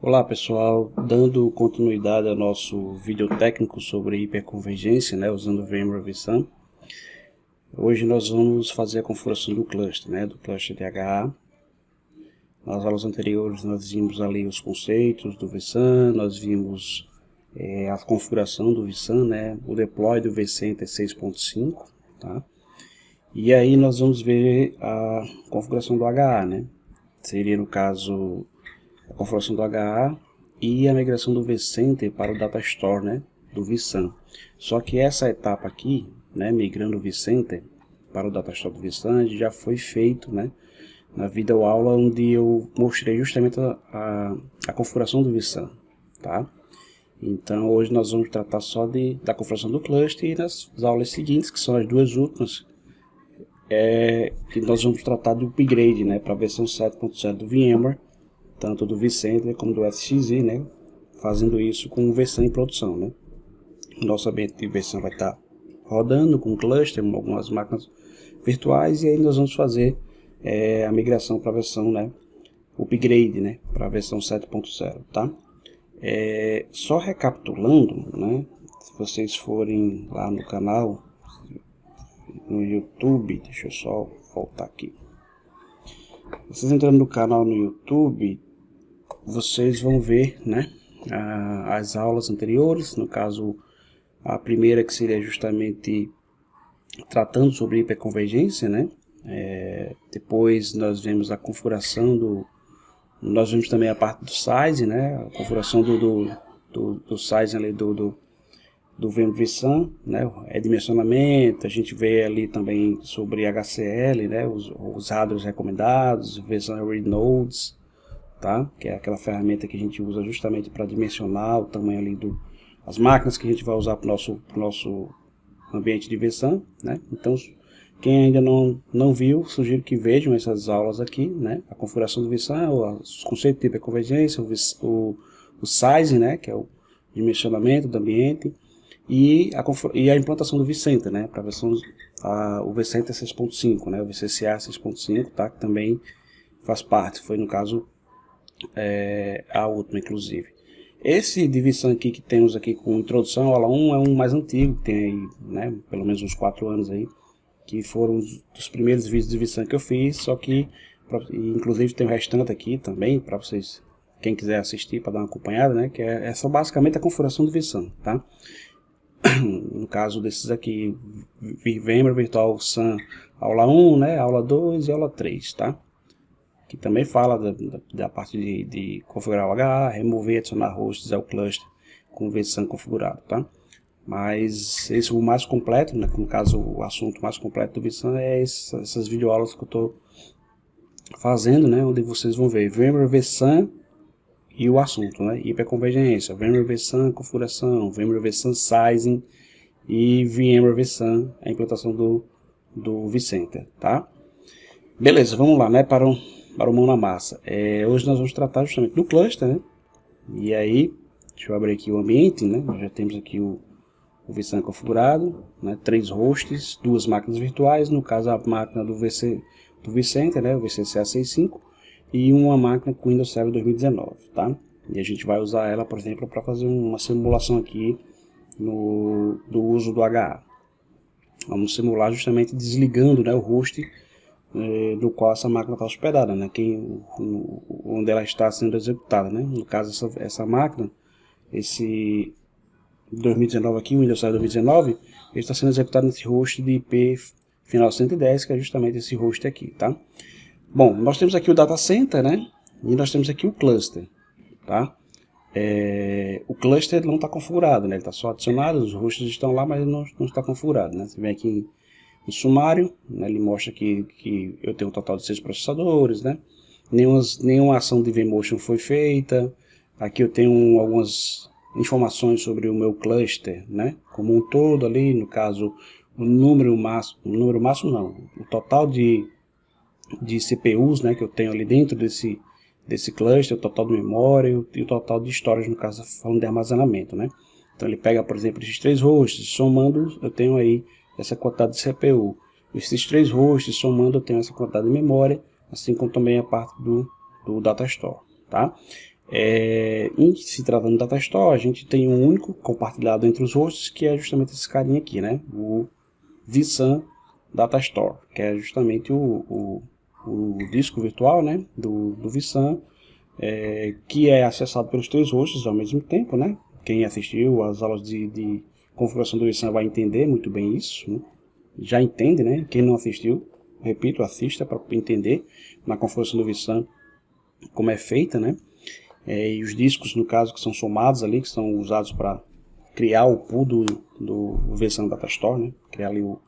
Olá pessoal, dando continuidade ao nosso vídeo técnico sobre hiperconvergência, usando o VMware vSAN. Hoje nós vamos fazer a configuração do cluster, do cluster de HA. Nas aulas anteriores nós vimos ali os conceitos do vSAN, nós vimos a configuração do vSAN, o deploy do vCenter 6.5, tá? E aí nós vamos ver a configuração do HA, Seria no caso a configuração do HA e a migração do vCenter para o Data Store, do vSAN. Só que essa etapa aqui, migrando o vCenter para o Data Store do vSAN, já foi feito, na videoaula onde eu mostrei justamente a configuração do vSAN, tá? Então hoje nós vamos tratar só da configuração do cluster, e nas aulas seguintes, que são as duas últimas, que nós vamos tratar do upgrade, para a versão 7.0 do VMware, tanto do vCenter como do SXI, fazendo isso com o vSAN em produção, Nosso ambiente de vSAN vai estar rodando com cluster, com algumas máquinas virtuais, e aí nós vamos fazer a migração para a versão, upgrade, para a versão 7.0, tá? Só recapitulando, se vocês forem lá no canal, no YouTube, deixa eu só voltar aqui. Vocês entrando no canal no YouTube, vocês vão ver, as aulas anteriores, no caso a primeira, que seria justamente tratando sobre hiperconvergência, depois nós vemos a configuração nós vemos também a parte do size, a configuração do size ali do VMware vSAN, dimensionamento. A gente vê ali também sobre HCL, os hardwares recomendados, vSAN Read Nodes, tá? Que é aquela ferramenta que a gente usa justamente para dimensionar o tamanho ali as máquinas que a gente vai usar para o nosso ambiente de vSAN, Então, quem ainda não viu, sugiro que vejam essas aulas aqui, a configuração do vSAN, os conceitos de hiperconvergência, o size, que é o dimensionamento do ambiente, e a implantação do vCenter, para a versão o vCenter 6.5, o VCCA 6.5, tá? Que também faz parte, foi no caso a última, inclusive. Esse de vSAN aqui que temos aqui com introdução, aula 1, é um mais antigo, que tem aí, pelo menos uns 4 anos aí, que foram dos primeiros vídeos de vSAN que eu fiz, só que, inclusive tem o restante aqui também, para vocês, quem quiser assistir, para dar uma acompanhada, que é só basicamente a configuração do vSAN, tá? No caso desses aqui, VMware Virtual SAN aula 1, aula 2 e aula 3, tá? Que também fala da parte de configurar o HA, remover e adicionar hosts ao cluster com o vSAN configurado, tá? Mas esse é o mais completo, no caso o assunto mais completo do vSAN é essas videoaulas que eu estou fazendo, onde vocês vão ver VMware vSAN e o assunto, hiperconvergência, VMware vSAN configuração, VMware vSAN sizing e VMware vSAN, a implantação do vCenter, tá? Beleza, vamos lá, para o mão na massa. Hoje nós vamos tratar justamente do cluster, E aí, deixa eu abrir aqui o ambiente, Nós já temos aqui o vSAN configurado, 3 hosts, 2 máquinas virtuais, no caso a máquina do vCenter, o VCCA 6.5, e uma máquina com Windows Server 2019, tá? E a gente vai usar ela, por exemplo, para fazer uma simulação aqui do uso do HA. Vamos simular justamente desligando, o host do qual essa máquina está hospedada, onde ela está sendo executada, No caso, essa máquina, esse 2019 aqui, o Windows Server 2019, ele está sendo executado nesse host de IP final 110, que é justamente esse host aqui, tá? Bom, nós temos aqui o Data Center, E nós temos aqui o cluster, tá? O cluster não está configurado, Ele está só adicionado, os hosts estão lá, mas não está configurado, Você vem aqui no sumário, ele mostra que eu tenho um total de 6 processadores, Nenhuma ação de vMotion foi feita. Aqui eu tenho algumas informações sobre o meu cluster, Como um todo ali, no caso, o número máximo não, o total de CPUs, que eu tenho ali dentro desse cluster, o total de memória e o total de storage, no caso, falando de armazenamento, Então ele pega, por exemplo, esses 3 hosts, somando, eu tenho aí essa quantidade de CPU. Esses 3 hosts, somando, eu tenho essa quantidade de memória, assim como também a parte do Data Store, tá? Em se tratando do Datastore, a gente tem um único compartilhado entre os hosts, que é justamente esse carinha aqui, né? O vSAN Datastore, que é justamente o disco virtual, né? do vSAN, que é acessado pelos 3 hosts ao mesmo tempo, né? Quem assistiu às aulas de configuração do vSAN vai entender muito bem isso, né? Já entende, né? Quem não assistiu, repito, assista para entender na configuração do vSAN como é feita, né? E os discos, no caso, que são somados ali, que são usados para criar o pool do vSAN Datastore, né? Criar ali o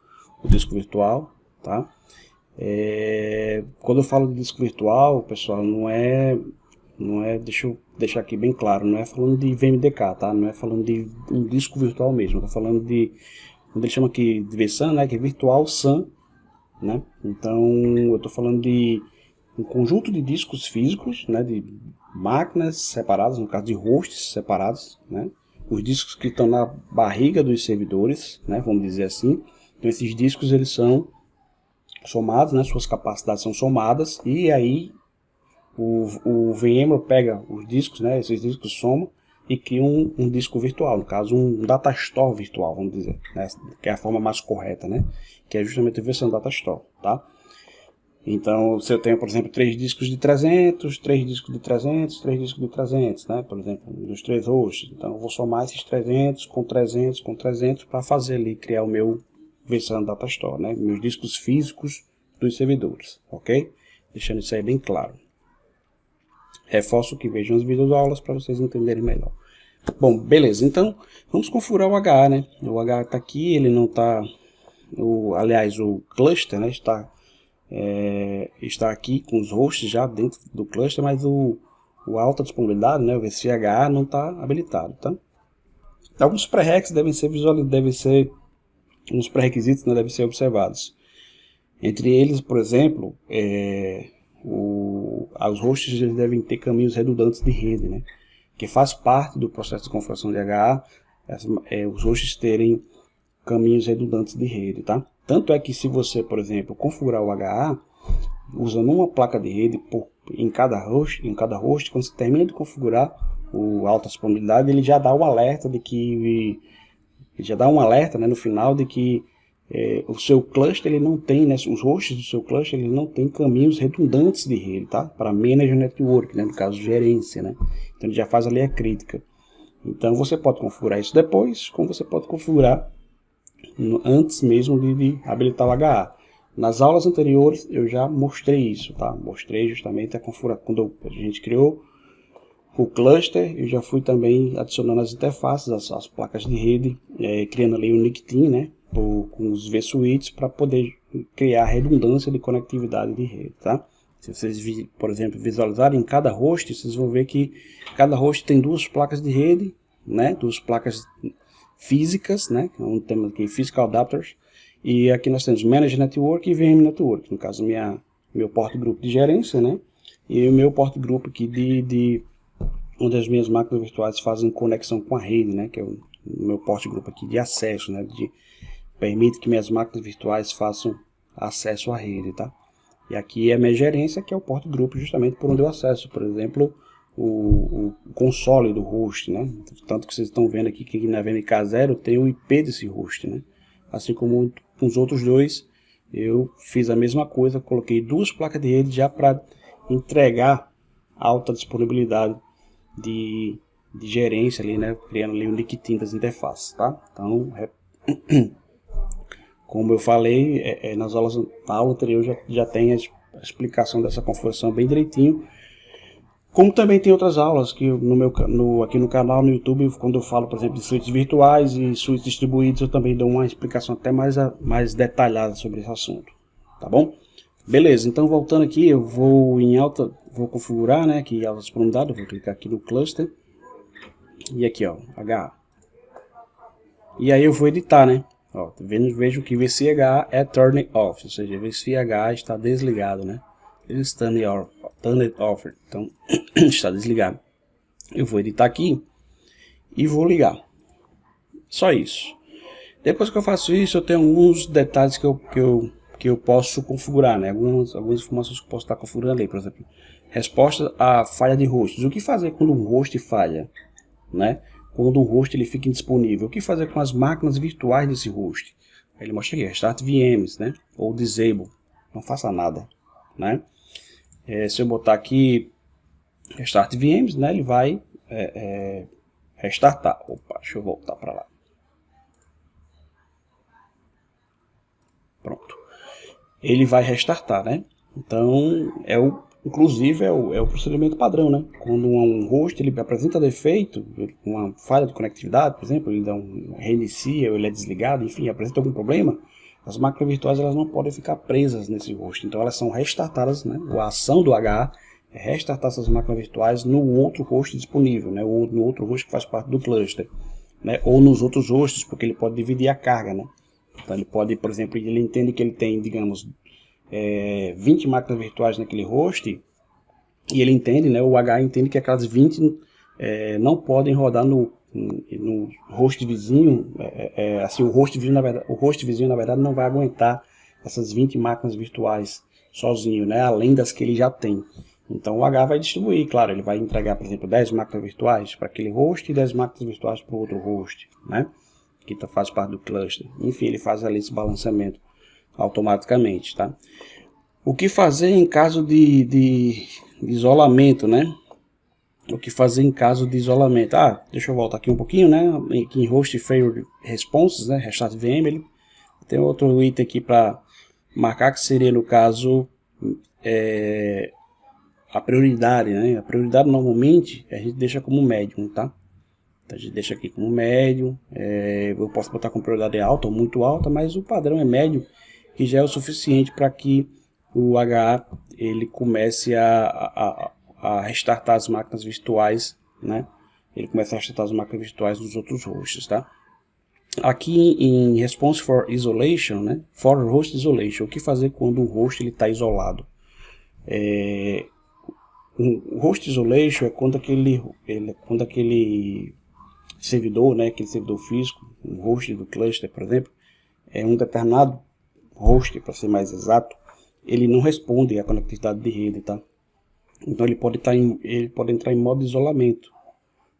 disco virtual, tá? Quando eu falo de disco virtual, pessoal, não é, deixa eu deixar aqui bem claro, não é falando de VMDK, tá? Não é falando de um disco virtual mesmo, eu tô falando de, quando ele chama aqui de vSAN, né? Que é Virtual SAN, né? Então, eu tô falando de um conjunto de discos físicos, né? De máquinas separadas, no caso de hosts separados, né? Os discos que estão na barriga dos servidores, né? Vamos dizer assim. Então, esses discos, eles são somados, né? Suas capacidades são somadas, e aí o VMware pega os discos, né? Esses discos somam e cria um disco virtual, no caso um Datastore virtual, vamos dizer, né? Que é a forma mais correta, né? Que é justamente a versão Datastore, tá? Então, se eu tenho, por exemplo, 3 discos de 300, 3 discos de 300, 3 discos de 300, né? Por exemplo, dos 3 hosts. Então, eu vou somar esses 300 com 300 com 300 para fazer ali, criar o meu versão Datastore, né? Meus discos físicos dos servidores, ok? Deixando isso aí bem claro. Reforço que vejam as videoaulas para vocês entenderem melhor. Bom, beleza. Então, vamos configurar o HA, né? O HA está aqui, ele não está... aliás, o cluster, né? Está aqui com os hosts já dentro do cluster, mas o alta disponibilidade, né, o VCHA, não está habilitado, tá? Alguns pré-requisitos uns pré-requisitos, né, devem ser observados. Entre eles, por exemplo, os hosts eles devem ter caminhos redundantes de rede, né, que faz parte do processo de configuração de HA, os hosts terem caminhos redundantes de rede, tá? Tanto é que se você, por exemplo, configurar o HA usando uma placa de rede em cada host, quando você termina de configurar o alta disponibilidade, ele já dá um alerta de que né, no final de que o seu cluster ele não tem, né, os hosts do seu cluster ele não tem caminhos redundantes de rede, tá? Para manage network, né, no caso gerência, né? Então ele já faz ali a crítica. Então você pode configurar isso depois, como você pode configurar antes mesmo de habilitar o HA. Nas aulas anteriores eu já mostrei isso, tá? Mostrei justamente a configuração. Quando a gente criou o cluster, eu já fui também adicionando as interfaces, as placas de rede, criando ali o NICTIN, né? Com os vSwitches para poder criar redundância de conectividade de rede, tá? Se vocês, por exemplo, visualizarem em cada host, vocês vão ver que cada host tem 2 placas de rede, né? 2 placas físicas, né? Um tema aqui, Physical Adapters. E aqui nós temos Manage Network e VM Network. No caso, meu porta group de gerência, né? E o meu porta group aqui onde as minhas máquinas virtuais fazem conexão com a rede, né? Que é o meu porta group aqui de acesso, né? Permite que minhas máquinas virtuais façam acesso à rede, tá? E aqui é a minha gerência, que é o porta group justamente por onde eu acesso, por exemplo, o console do host, né? Tanto que vocês estão vendo aqui que na VMK0 tem o IP desse host, né? Assim como com os outros 2, eu fiz a mesma coisa, coloquei 2 placas de rede já para entregar alta disponibilidade de gerência ali, né? Criando ali o NICTIN das interfaces, tá? Então, como eu falei, na aula anterior já tem a explicação dessa configuração bem direitinho. Como também tem outras aulas que aqui no canal, no YouTube, quando eu falo, por exemplo, de suítes virtuais e suítes distribuídos, eu também dou uma explicação até mais detalhada sobre esse assunto, tá bom? Beleza, então voltando aqui, eu vou configurar, né, aqui alta disponibilidade, eu vou clicar aqui no cluster, e aqui, ó, HA. E aí eu vou editar, né? Ó, vejo que VCHA é turn off, ou seja, VCHA está desligado, né? Turn off, então está desligado. Eu vou editar aqui e vou ligar. Só isso. Depois que eu faço isso, eu tenho alguns detalhes que eu posso configurar, né? Algumas informações que eu posso estar configurando ali, por exemplo, Resposta à falha de hosts. O que fazer quando um host falha, né? Quando um host ele fica indisponível? O que fazer com as máquinas virtuais desse host? Ele mostra aqui, Restart VMs, né? Ou Disable. Não faça nada, né? Se eu botar aqui Restart VMs, né? Ele vai restartar. Opa, deixa eu voltar para lá. Pronto. Ele vai restartar, né? Então, inclusive é o procedimento padrão, né? Quando um host ele apresenta defeito, uma falha de conectividade, por exemplo, ele reinicia, ou ele é desligado, enfim, apresenta algum problema, as máquinas virtuais elas não podem ficar presas nesse host. Então, elas são restartadas, né? A ação do HA é restartar essas máquinas virtuais no outro host disponível, né? Ou no outro host que faz parte do cluster, né? Ou nos outros hosts, porque ele pode dividir a carga, né? Então, ele pode, por exemplo, ele entende que ele tem, digamos, 20 máquinas virtuais naquele host, e ele entende, né, o HA entende que aquelas 20 não podem rodar no host vizinho, assim, o host vizinho, na verdade, não vai aguentar essas 20 máquinas virtuais sozinho, né, além das que ele já tem. Então o HA vai distribuir, claro, ele vai entregar, por exemplo, 10 máquinas virtuais para aquele host e 10 máquinas virtuais para o outro host, né, que faz parte do cluster. Enfim, ele faz ali esse balanceamento automaticamente, tá? O que fazer em caso de isolamento, né? O que fazer em caso de isolamento? Deixa eu voltar aqui um pouquinho, né? Aqui em Host Failure Responses, né? Restart VM, ele tem outro item aqui para marcar que seria, no caso, a prioridade, né? A prioridade normalmente a gente deixa como médium, tá? Então, a gente deixa aqui como médium. Eu posso botar com prioridade alta ou muito alta, mas o padrão é médio, que já é o suficiente para que o HA ele comece a restartar as máquinas virtuais, né? Ele começa a restartar as máquinas virtuais dos outros hosts, tá? Aqui em Response for Isolation, né? For Host Isolation, o que fazer quando um host está isolado? O Host Isolation é quando aquele servidor, né? Aquele servidor físico, um host do cluster, por exemplo, um determinado host, para ser mais exato, ele não responde à conectividade de rede, tá? Então ele pode entrar em modo de isolamento.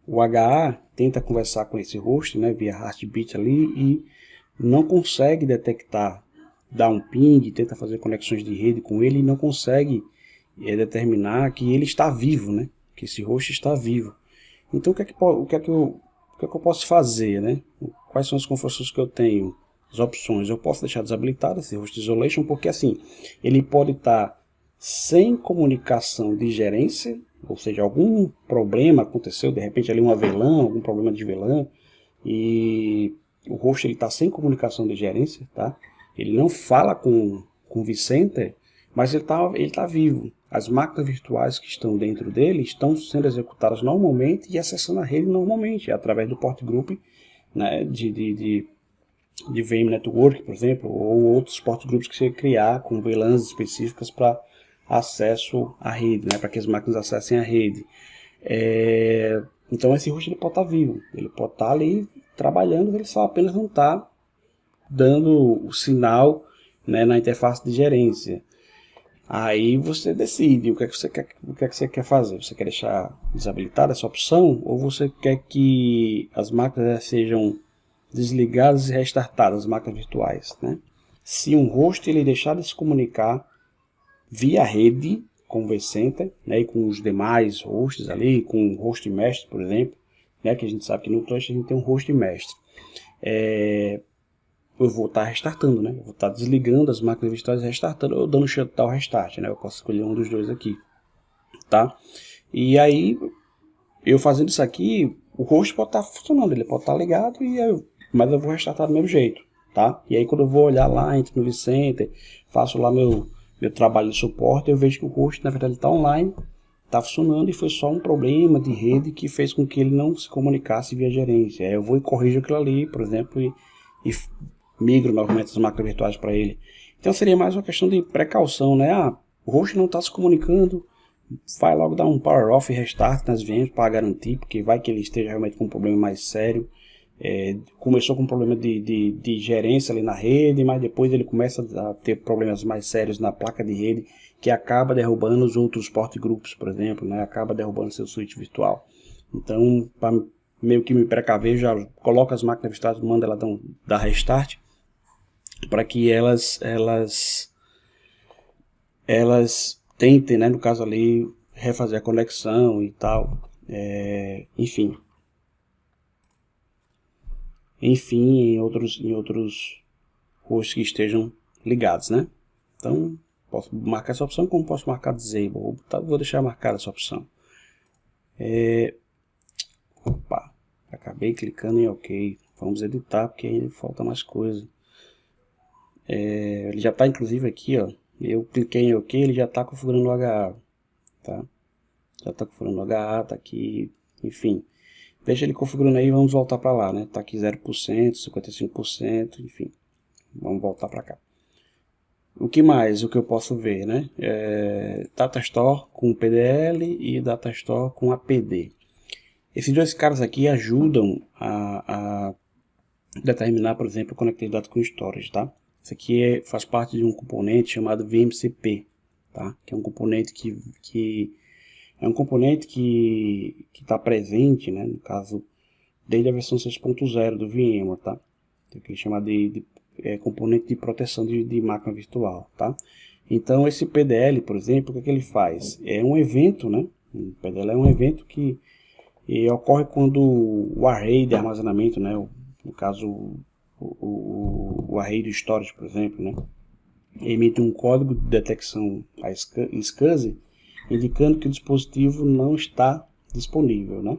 O HA tenta conversar com esse host, né, via heartbeat ali, e não consegue detectar, dá um ping, tenta fazer conexões de rede com ele e não consegue determinar que ele está vivo, né? Que esse host está vivo. Então o que é que eu posso fazer, né? Quais são as configurações que eu tenho? As opções, eu posso deixar desabilitado esse Host Isolation, porque assim, ele pode estar sem comunicação de gerência, ou seja, algum problema aconteceu, de repente ali uma VLAN, algum problema de VLAN, e o host está sem comunicação de gerência, tá? Ele não fala com o vCenter, mas ele tá vivo. As máquinas virtuais que estão dentro dele estão sendo executadas normalmente e acessando a rede normalmente, através do port group, né, de VM Network, por exemplo, ou outros port groups que você criar com VLANs específicas para acesso à rede, né, para que as máquinas acessem a rede. Então esse host ele pode estar vivo, ele pode estar ali trabalhando, ele só apenas não está dando o sinal, né, na interface de gerência. Aí você decide o que é que você quer fazer. Você quer deixar desabilitada essa opção, ou você quer que as máquinas sejam desligadas e restartadas, as máquinas virtuais, né? Se um host ele deixar de se comunicar via rede com o vCenter, né, e com os demais hosts ali, com o host mestre, por exemplo, né, que a gente sabe que no cluster a gente tem um host mestre, eu vou estar restartando, né? Eu vou estar desligando as máquinas virtuais e restartando, ou dando shutdown restart, né? Eu posso escolher um dos dois aqui, tá? E aí, eu fazendo isso aqui, o host pode estar funcionando, ele pode estar ligado, mas eu vou restartar do mesmo jeito, tá? E aí quando eu vou olhar lá, entro no vCenter, faço lá meu trabalho de suporte, eu vejo que o host na verdade está online, está funcionando e foi só um problema de rede que fez com que ele não se comunicasse via gerência. Aí eu vou e corrijo aquilo ali, por exemplo, e migro novamente as máquinas virtuais para ele. Então seria mais uma questão de precaução, né? O host não está se comunicando, vai logo dar um power off e restart nas VMs para garantir, porque vai que ele esteja realmente com um problema mais sério. Começou com um problema de gerência ali na rede, mas depois ele começa a ter problemas mais sérios na placa de rede, que acaba derrubando os outros port groups, por exemplo, né? Acaba derrubando seu switch virtual. Então, para meio que me precaver, já coloca as máquinas virtuais, manda ela dar restart, para que elas tentem, né, no caso ali, refazer a conexão e tal, enfim, em outros hosts que estejam ligados, né? Então, posso marcar essa opção, como posso marcar Disable, vou deixar marcada essa opção. Opa, acabei clicando em OK. Vamos editar, porque ainda falta mais coisa. Ele já está inclusive aqui, ó. Eu cliquei em OK, ele já está configurando o HA, tá? Já está configurando o HA, tá aqui, enfim. Deixa ele configurando aí, vamos voltar para lá, né? Tá aqui 0%, 55%, enfim. Vamos voltar para cá. O que mais? O que eu posso ver, né? Datastore com PDL e Datastore com APD. Esses dois caras aqui ajudam a determinar, por exemplo, a conectividade com storage, tá? Isso aqui faz parte de um componente chamado VMCP, tá? Que é um componente que está presente, né? No caso, desde a versão 6.0 do VMware, tá? Tem que chamar de componente de proteção de máquina virtual, tá? Então, esse PDL, por exemplo, o que ele faz? É um evento, né? O PDL é um evento que ocorre quando o array de armazenamento, né? No caso, o array de storage, por exemplo, né? Emite um código de detecção a SCSI, indicando que o dispositivo não está disponível, né?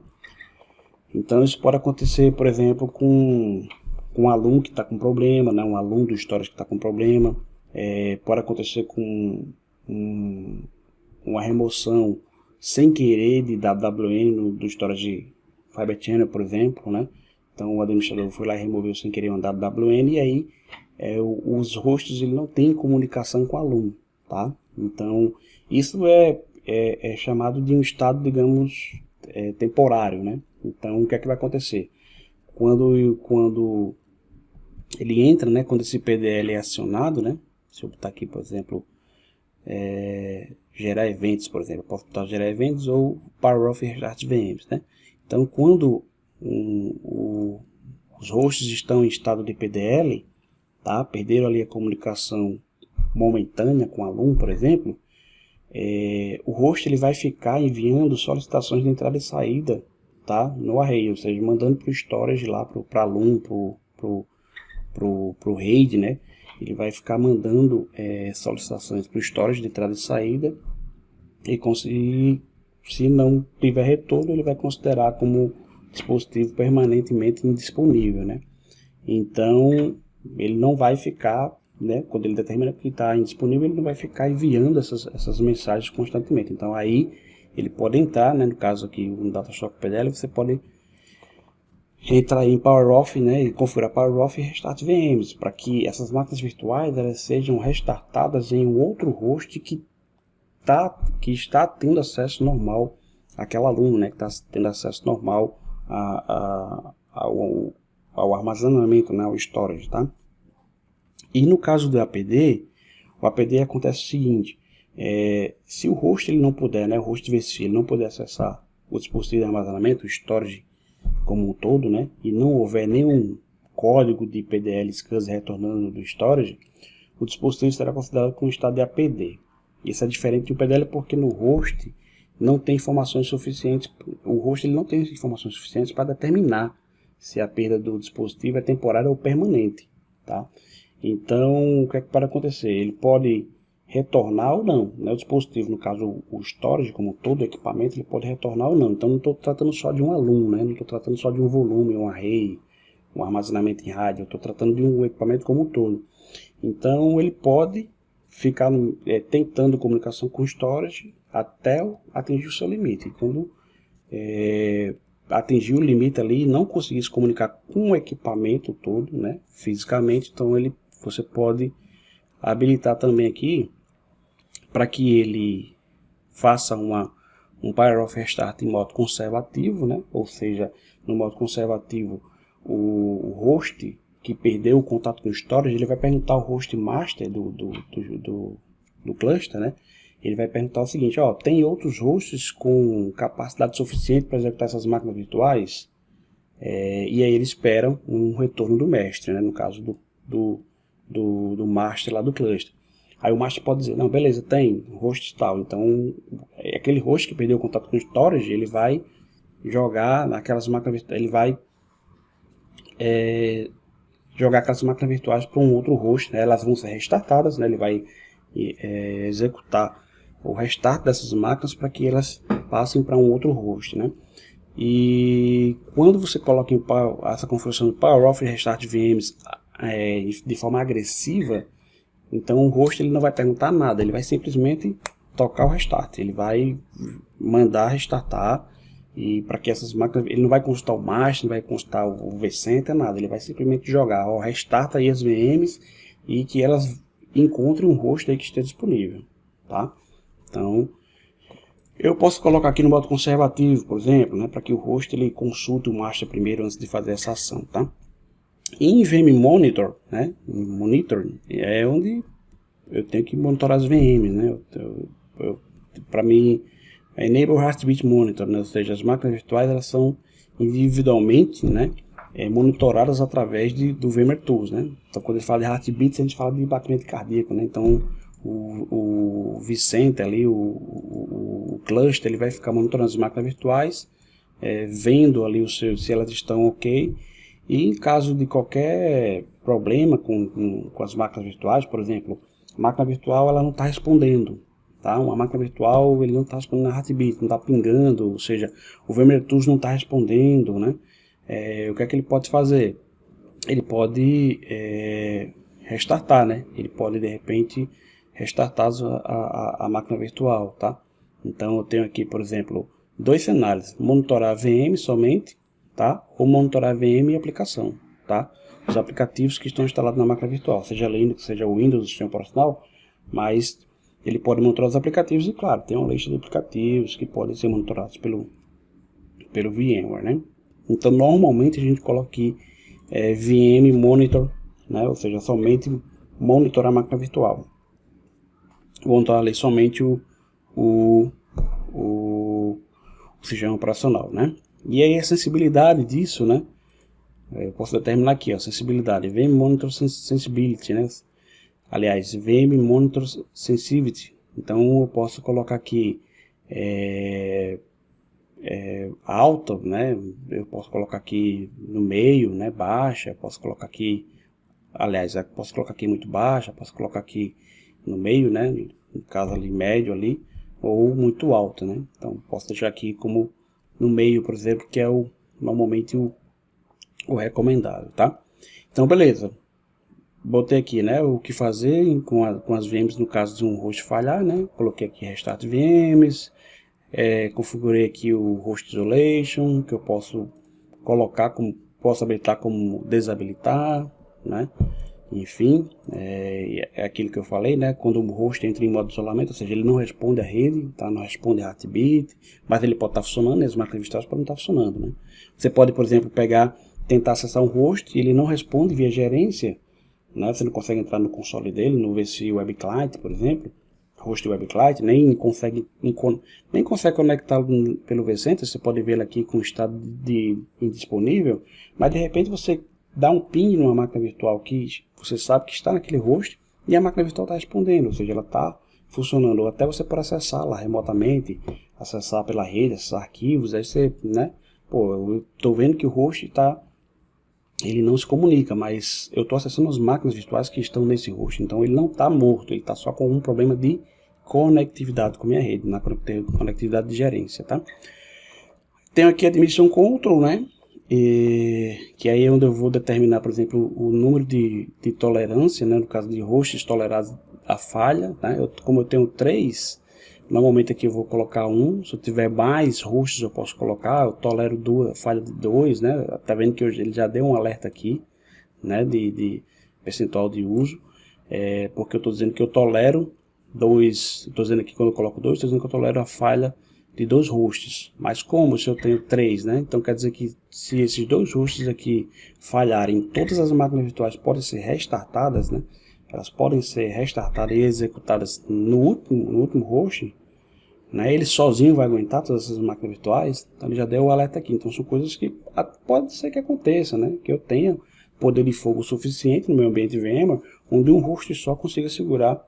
Então, isso pode acontecer, por exemplo, com um aluno que está com problema, né? Um aluno do storage que está com problema. Pode acontecer com uma remoção sem querer de WWN do storage Fiber Channel, por exemplo, né? Então o administrador foi lá e removeu sem querer um WWN, e aí os hosts ele não tem comunicação com o aluno, tá? Então isso é chamado de um estado, digamos, temporário, né? Então o que é que vai acontecer? Quando ele entra, né? Quando esse PDL é acionado, né? Se eu botar aqui, por exemplo, gerar eventos, por exemplo, eu posso botar gerar eventos ou power off e restart VMs, né? Então, quando os hosts estão em estado de PDL, tá? Perderam ali a comunicação momentânea com o aluno, por exemplo, o host ele vai ficar enviando solicitações de entrada e saída, tá? No array, ou seja, mandando para o storage lá, para o aluno, para o RAID, né? Ele vai ficar mandando solicitações para o storage de entrada e saída, e se não tiver retorno, ele vai considerar como dispositivo permanentemente indisponível, né? Então, ele não vai ficar, né, quando ele determina que está indisponível, ele não vai ficar enviando essas mensagens constantemente. Então, aí ele pode entrar, né, no caso aqui, no Datashock PDL, você pode entrar em Power Off, né, e configurar Power Off e Restart VMs, para que essas máquinas virtuais elas sejam restartadas em um outro host que está tendo acesso normal àquele aluno, né, que está tendo acesso normal ao armazenamento, né, ao storage, tá? E no caso do APD, o APD acontece o seguinte: se o host ele não puder, né, o host VC, ele não puder acessar o dispositivo de armazenamento, o storage como um todo, né, e não houver nenhum código de PDL SCSI retornando do storage, o dispositivo será considerado como estado de APD. Isso é diferente do PDL porque no host não tem informações suficientes, o host ele não tem informações suficientes para determinar se a perda do dispositivo é temporária ou permanente, tá? Então, o que é que pode acontecer? Ele pode retornar ou não, né? O dispositivo, no caso o storage, como todo equipamento, ele pode retornar ou não. Então, não estou tratando só de um aluno, né? Não estou tratando só de um volume, um array, um armazenamento em rádio. Eu estou tratando de um equipamento como um todo. Então, ele pode ficar tentando comunicação com o storage até atingir o seu limite. Quando atingir o limite ali e não conseguir se comunicar com o equipamento todo, né, fisicamente, então você pode habilitar também aqui para que ele faça um Power Off Restart em modo conservativo, né, ou seja, no modo conservativo o host que perdeu o contato com o storage, ele vai perguntar ao host master do cluster, né, ele vai perguntar o seguinte, ó, tem outros hosts com capacidade suficiente para executar essas máquinas virtuais? E aí ele espera um retorno do mestre, né, no caso do master lá do cluster. Aí o master pode dizer, não, beleza, tem host tal, então aquele host que perdeu o contato com o storage, ele vai jogar naquelas máquinas virtuais, ele vai jogar aquelas máquinas virtuais para um outro host, né? Elas vão ser restartadas, né? Ele vai executar o restart dessas máquinas para que elas passem para um outro host, né? E quando você coloca em essa configuração de Power Off e Restart VMs de forma agressiva, então o host ele não vai perguntar nada, ele vai simplesmente tocar o restart, ele vai mandar restartar, e para que essas máquinas, ele não vai consultar o master, não vai consultar o vCenter, nada, ele vai simplesmente jogar, ó, restarta aí as VMs e que elas encontrem um host aí que esteja disponível, tá? Então, eu posso colocar aqui no modo conservativo, por exemplo, né, para que o host ele consulte o master primeiro antes de fazer essa ação, tá? Em VM Monitor, né, Monitor é onde eu tenho que monitorar as VMs, né? Para mim, Enable Heartbeat Monitor, né? Ou seja, as máquinas virtuais elas são individualmente, né, monitoradas através do VMware Tools, né? Então, quando ele fala de Heartbeats, a gente fala de batimento cardíaco, né? Então, o vCenter ali, o cluster, ele vai ficar monitorando as máquinas virtuais, vendo ali se elas estão ok, e em caso de qualquer problema com as máquinas virtuais, por exemplo, a máquina virtual ela não está respondendo, tá? Uma máquina virtual ele não está respondendo na Heartbeat, não está pingando, ou seja, o VMware Tools não está respondendo, né? O que é que ele pode fazer? Ele pode restartar, né? Ele pode de repente restartar a máquina virtual, tá? Então eu tenho aqui, por exemplo, dois cenários: monitorar a VM somente, tá? Ou monitorar a VM e aplicação, tá? Os aplicativos que estão instalados na máquina virtual, seja Linux, seja Windows, o sistema operacional, mas ele pode monitorar os aplicativos e, claro, tem uma lista de aplicativos que podem ser monitorados pelo VMware, né? Então, normalmente a gente coloca aqui VM Monitor, né? Ou seja, somente monitorar a máquina virtual. Vou monitorar ali somente o sistema operacional, né? E aí a sensibilidade disso, né? Eu posso determinar aqui, ó, sensibilidade, VM Monitor Sensibility, né? Aliás, VM Monitor Sensitivity. Então eu posso colocar aqui alta, né? Eu posso colocar aqui no meio, né? Baixa. Posso colocar aqui, aliás, posso colocar aqui muito baixa. Posso colocar aqui no meio, né? No caso ali médio ali, ou muito alta, né? Então posso deixar aqui como no meio, por exemplo, que é normalmente o recomendado, tá? Então beleza. Botei aqui, né, o que fazer com as VMs no caso de um host falhar, né? Coloquei aqui Restart VMs, configurei aqui o Host Isolation, que eu posso colocar posso habilitar como desabilitar, né? Enfim, é aquilo que eu falei, né? Quando o host entra em modo de isolamento, ou seja, ele não responde a rede, tá? Não responde a Heartbeat, mas ele pode estar funcionando, e as máquinas virtuais podem estar funcionando, né? Você pode, por exemplo, tentar acessar um host e ele não responde via gerência, né? Você não consegue entrar no console dele, no VC Web Client, por exemplo, host Web Client, nem consegue conectá-lo pelo vCenter. Você pode ver ele aqui com estado de indisponível, mas de repente você dá um ping numa máquina virtual que você sabe que está naquele host e a máquina virtual está respondendo, ou seja, ela está funcionando, ou até você pode acessar lá remotamente, acessar pela rede, acessar arquivos, aí você, né, pô, eu estou vendo que o host ele não se comunica, mas eu estou acessando as máquinas virtuais que estão nesse host, então ele não está morto, ele está só com um problema de conectividade com a minha rede, na conectividade de gerência, tá? Tenho aqui a Admission Control, né? Que aí é onde eu vou determinar, por exemplo, o número de tolerância, né? No caso de hosts tolerados a falha, né? Como eu tenho 3, normalmente aqui eu vou colocar 1, se eu tiver mais hosts eu posso colocar, eu tolero falha de 2, né? Tá vendo que ele já deu um alerta aqui, né? De percentual de uso, porque eu estou dizendo que eu tolero 2, estou dizendo aqui quando eu coloco 2, estou dizendo que eu tolero a falha de 2 hosts, mas como se eu tenho 3, né? Então quer dizer que se esses 2 hosts aqui falharem, todas as máquinas virtuais podem ser restartadas, né? elas podem ser restartadas e executadas no último host, né? Ele sozinho vai aguentar todas essas máquinas virtuais. Então ele já deu o alerta aqui. Então são coisas que pode ser que aconteça, né? Que eu tenha poder de fogo suficiente no meu ambiente VMware, onde um host só consiga segurar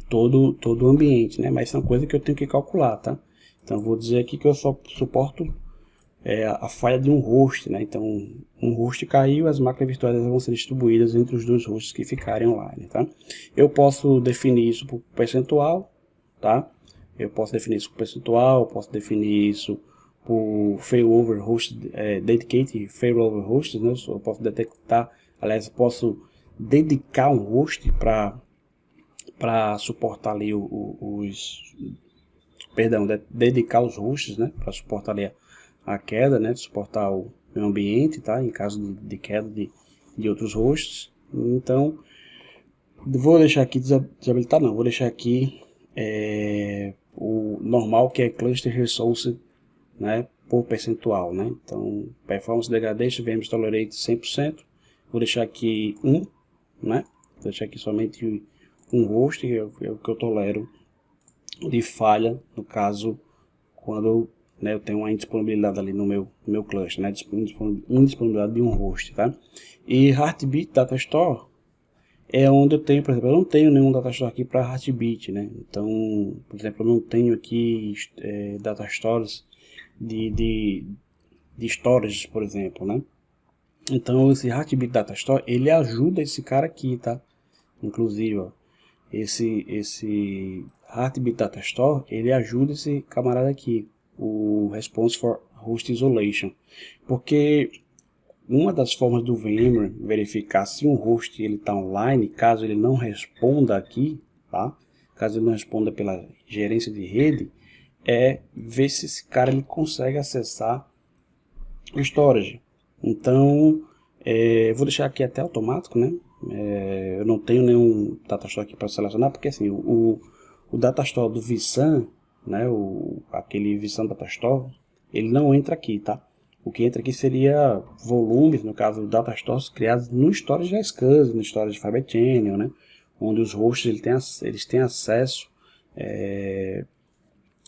todo o ambiente, né? Mas são coisas que eu tenho que calcular, tá? Então vou dizer aqui que eu só suporto a falha de um host, né? Então um host caiu, as máquinas virtuais vão ser distribuídas entre os dois hosts que ficarem online, tá? Eu posso definir isso por percentual, tá? Eu posso definir isso por percentual, posso definir isso por failover host, dedicate failover hosts, né? Eu posso detectar, aliás, posso dedicar um host para suportar ali dedicar os hosts, né? Para suportar ali a queda, né? Suportar o meu ambiente, tá? Em caso de queda de outros hosts. Então, vou deixar aqui desabilitar, não, vou deixar aqui o normal, que é cluster resource, né, por percentual, né? Então, performance degradation, VMware tolerate 100%. Vou deixar aqui 1, né? Vou deixar aqui somente um host, que é o que eu tolero de falha, no caso, quando, né, eu tenho uma indisponibilidade ali no meu cluster, né? Indisponibilidade de um host, tá? E Heartbeat Data Store é onde eu tenho, por exemplo, eu não tenho nenhum data store aqui para Heartbeat, né? Então, por exemplo, eu não tenho aqui data stores de storage, por exemplo, né? Então, esse Heartbeat Data Store, ele ajuda esse cara aqui, tá? Inclusive, ó, esse Heartbeat Data Store, ele ajuda esse camarada aqui, o Response for Host Isolation, porque uma das formas do VMware verificar se um host ele está online, caso ele não responda aqui, tá? Caso ele não responda pela gerência de rede, é ver se esse cara ele consegue acessar o storage. Então, vou deixar aqui até automático, né? Eu não tenho nenhum datastore aqui para selecionar, porque assim, o datastore do vSAN, né? Aquele vSAN datastore, ele não entra aqui, tá? O que entra aqui seria volumes, no caso, datastores criados no storage da SCSI, no storage de Fibre Channel, né? Onde os hosts eles têm acesso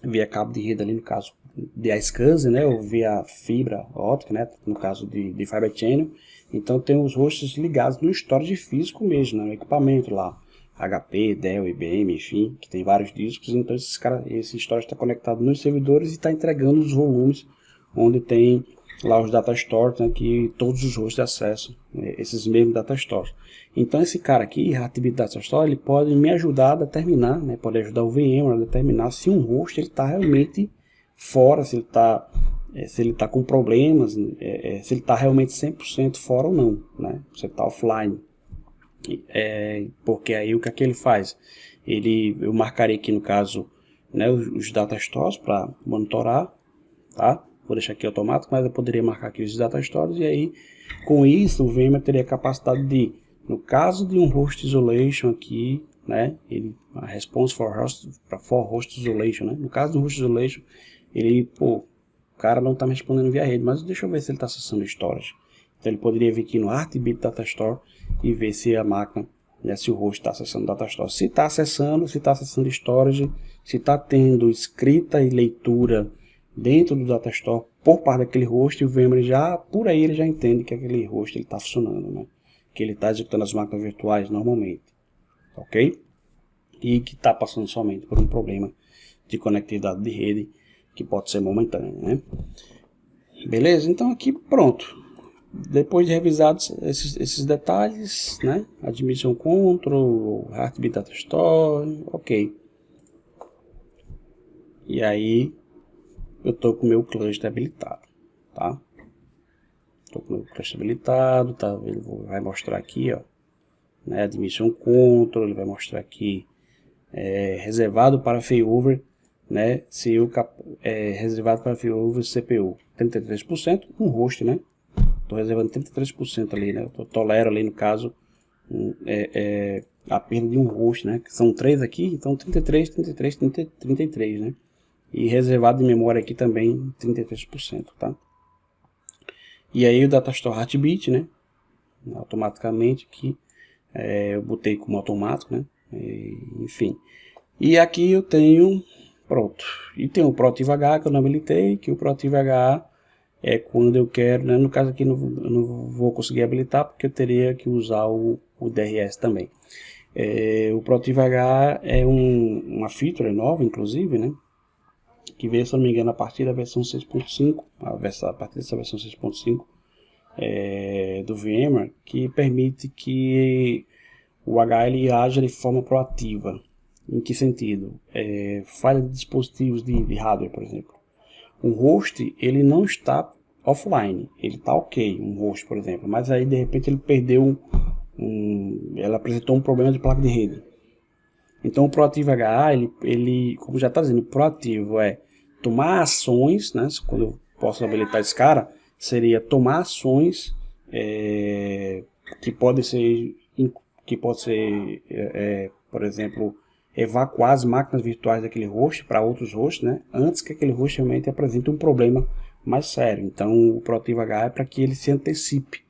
via cabo de rede ali, no caso de SCSI, né? Ou via fibra ótica, né? No caso de Fibre Channel. Então tem os hosts ligados no storage físico mesmo, né? No equipamento lá. HP, Dell, IBM, enfim, que tem vários discos. Então esse storage está conectado nos servidores e está entregando os volumes onde tem lá os data stores, né, que todos os hosts acessam, né, esses mesmos data stores. Então esse cara aqui, Heartbeat Data Store, ele pode me ajudar a determinar, né, pode ajudar o VMware a determinar se um host está realmente fora, se ele está com problemas, se ele está realmente 100% fora ou não, né, se ele está offline. Porque aí o que é que ele faz? Eu marcarei aqui no caso, né, os data stores para monitorar, tá? Vou deixar aqui automático, mas eu poderia marcar aqui os data stores, e aí com isso o VMware teria a capacidade de, no caso de um host isolation aqui, né, a response for host isolation, né, no caso do host isolation, o cara não está me respondendo via rede, mas deixa eu ver se ele está acessando storage. Então ele poderia vir aqui no Heartbeat Data Store e ver se a máquina, né, se o host está acessando data store. Se está acessando storage, se está tendo escrita e leitura dentro do data store por parte daquele host, o VMware por aí ele já entende que aquele host está funcionando, né? Que ele está executando as máquinas virtuais normalmente, ok? E que está passando somente por um problema de conectividade de rede que pode ser momentâneo, né? Beleza? Então aqui pronto. Depois de revisados esses detalhes, né? Admission Control, Heartbeat Data Store, ok. E aí eu estou com o meu cluster habilitado, tá? Estou com o meu cluster habilitado, tá? Ele vai mostrar aqui, ó, né? Admission Control, ele vai mostrar aqui reservado para failover, né? Reservado para failover CPU 33%, um host, né? Estou reservando 33% ali, né? Eu tolero ali no caso a perda de um host, né? Que são 3 aqui, então 33, 33, 33, né? E reservado de memória aqui também 33%, tá? E aí o Datastore Heartbeat, né? Automaticamente aqui eu botei como automático, né? Enfim. E aqui eu tenho, pronto. E tem o Proativo H que eu não habilitei, que o Proativo H é quando eu quero, né? No caso aqui eu não vou conseguir habilitar, porque eu teria que usar o DRS também. O Proativo H é uma feature nova, inclusive, né? Que veio, se não me engano, a partir da versão 6.5, a partir dessa versão 6.5 do VMware, que permite que o H ele haja de forma proativa. Em que sentido? Falha de dispositivos de hardware, por exemplo. Um host ele não está offline, ele está ok, um host, por exemplo, mas aí de repente ele perdeu ela apresentou um problema de placa de rede. Então o Proativo HA, ele como já está dizendo, proativo é tomar ações, né? Quando eu posso habilitar esse cara, seria tomar ações que pode ser, por exemplo, evacuar as máquinas virtuais daquele host para outros hosts, né? Antes que aquele host realmente apresente um problema mais sério. Então o Proativo HA é para que ele se antecipe,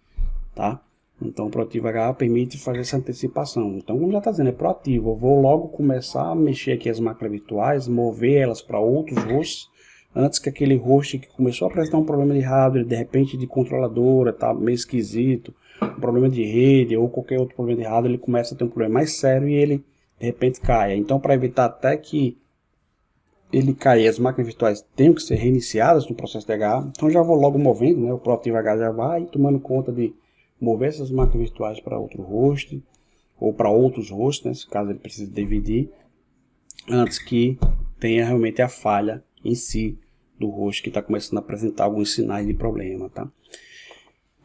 tá? Então o Proativo HA permite fazer essa antecipação. Então, como já está dizendo, é proativo. Eu vou logo começar a mexer aqui as máquinas virtuais, mover elas para outros hosts, antes que aquele host que começou a apresentar um problema de hardware, de repente de controladora, tá meio esquisito, um problema de rede ou qualquer outro problema de hardware, ele começa a ter um problema mais sério e ele de repente caia. Então, para evitar até que ele caia, as máquinas virtuais tenham que ser reiniciadas no processo de HA, então já vou logo movendo, né? O Proativo HA já vai tomando conta de mover essas máquinas virtuais para outro host ou para outros hosts, né, caso ele precise dividir, antes que tenha realmente a falha em si do host que está começando a apresentar alguns sinais de problema, tá?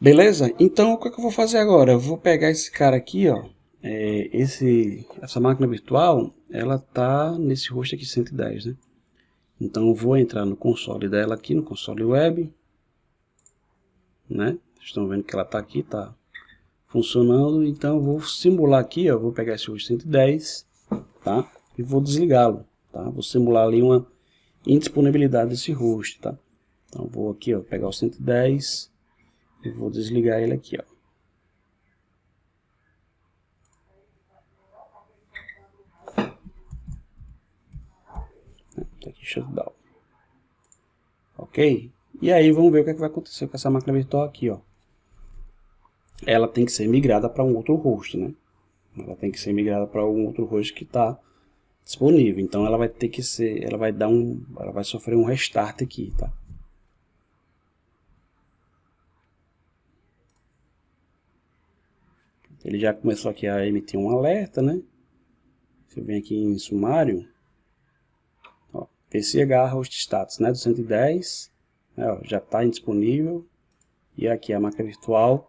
Beleza? Então o que eu vou fazer agora? Eu vou pegar esse cara aqui, ó, essa máquina virtual, ela tá nesse host aqui 110, né? Então eu vou entrar no console dela aqui, no console web, né? Vocês estão vendo que ela está aqui, está funcionando. Então eu vou simular aqui, ó, vou pegar esse host 110, tá? E vou desligá-lo, tá? Vou simular ali uma indisponibilidade desse host, tá? Então vou aqui, ó, pegar o 110 e vou desligar ele aqui, ó. Tá aqui, shutdown. Ok? E aí vamos ver o que vai acontecer com essa máquina virtual aqui, ó. Ela tem que ser migrada para um outro host, né? Ela tem que ser migrada para um outro host que está disponível. Então ela vai ter que ser, ela vai sofrer um restart aqui, tá? Ele já começou aqui a emitir um alerta, né? Se eu venho aqui em sumário, ó, PCH host status, né? Do 110, né, ó, já está indisponível. E aqui a máquina virtual.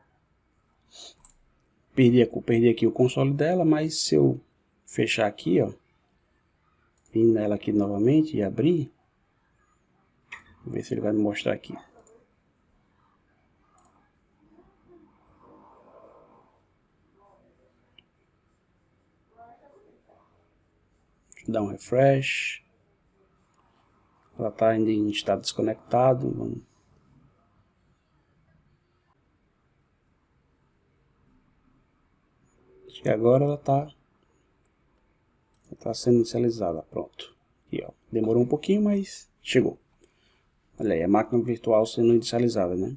Perdi aqui o console dela, mas se eu fechar aqui, ó, vir nela aqui novamente e abrir, vou ver se ele vai me mostrar aqui. Deixa eu dar um refresh. Ela está ainda em estado desconectado. Vamos. E agora ela está sendo inicializada. Pronto. Aqui, ó. Demorou um pouquinho, mas chegou. Olha aí, a máquina virtual sendo inicializada, né?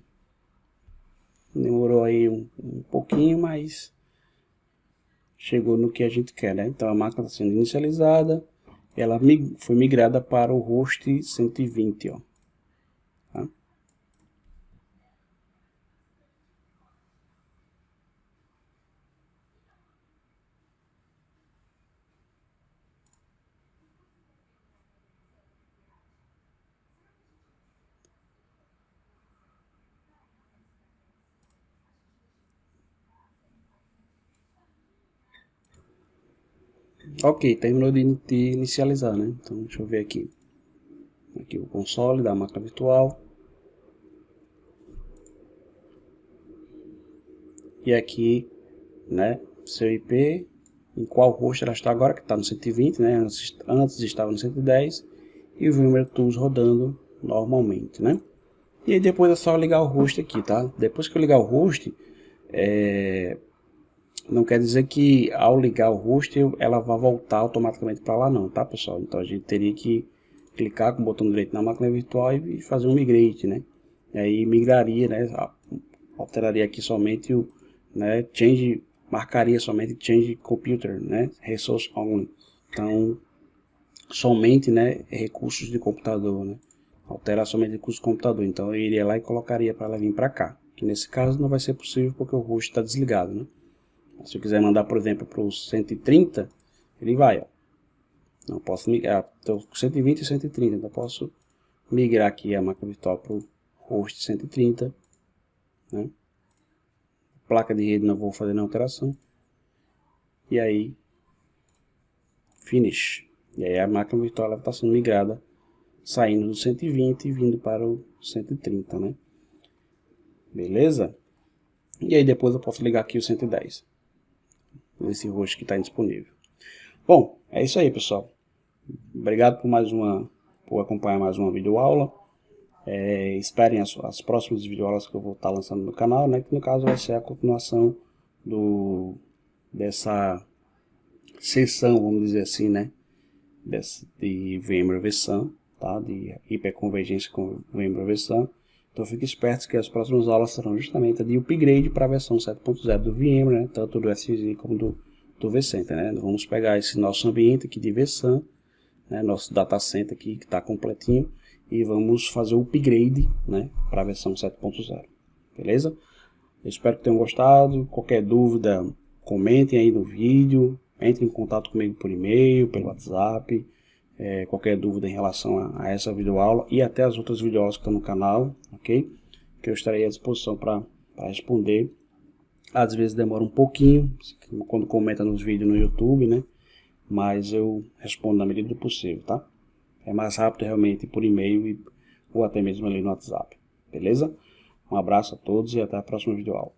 Demorou aí um pouquinho, mas chegou no que a gente quer, né? Então a máquina está sendo inicializada. Ela foi migrada para o host 120, ó. Tá? Ok, terminou de inicializar, né? Então deixa eu ver aqui. Aqui o console da máquina virtual. E aqui, né, seu IP, em qual host ela está agora, que está no 120, né? Antes estava no 110. E o VMware Tools rodando normalmente, né? E aí depois é só ligar o host aqui, tá? Depois que eu ligar o host, Não quer dizer que ao ligar o hosting ela vai voltar automaticamente para lá não, tá pessoal? Então a gente teria que clicar com o botão direito na máquina virtual e fazer um migrate, né? E aí migraria, né? Alteraria aqui somente o, né? Change, marcaria somente change computer, né? Resource only. Então somente, né? Recursos de computador, né? Alterar somente recursos de computador. Então eu iria lá e colocaria para ela vir para cá. Que nesse caso não vai ser possível porque o host está desligado, né? Se eu quiser mandar, por exemplo, para o 130, ele vai, ó. Não posso migrar, estou com 120 e 130, então posso migrar aqui a máquina virtual para o host 130, né? Placa de rede não vou fazer nenhuma alteração. E aí, finish. E aí a máquina virtual está sendo migrada, saindo do 120 e vindo para o 130, né? Beleza? E aí depois eu posso ligar aqui o 110. Nesse host que está indisponível. Bom, é isso aí, pessoal. Obrigado por acompanhar mais uma videoaula. Esperem as próximas videoaulas que eu vou estar lançando no canal, né? Que no caso vai ser a continuação dessa sessão, vamos dizer assim, né? De VMware vSAN, tá? De hiperconvergência com VMware vSAN. Então fique esperto que as próximas aulas serão justamente de upgrade para a versão 7.0 do VMware, né? Tanto do SX como do vCenter, né? Vamos pegar esse nosso ambiente aqui de vSAN, né? Nosso data center aqui que está completinho, e vamos fazer o upgrade, né? Para a versão 7.0, beleza? Eu espero que tenham gostado. Qualquer dúvida, comentem aí no vídeo, entre em contato comigo por e-mail, pelo WhatsApp. Qualquer dúvida em relação a essa videoaula e até as outras videoaulas que estão no canal, ok? Que eu estarei à disposição para responder. Às vezes demora um pouquinho, quando comenta nos vídeos no YouTube, né? Mas eu respondo na medida do possível, tá? É mais rápido realmente por e-mail ou até mesmo ali no WhatsApp, beleza? Um abraço a todos e até a próxima videoaula.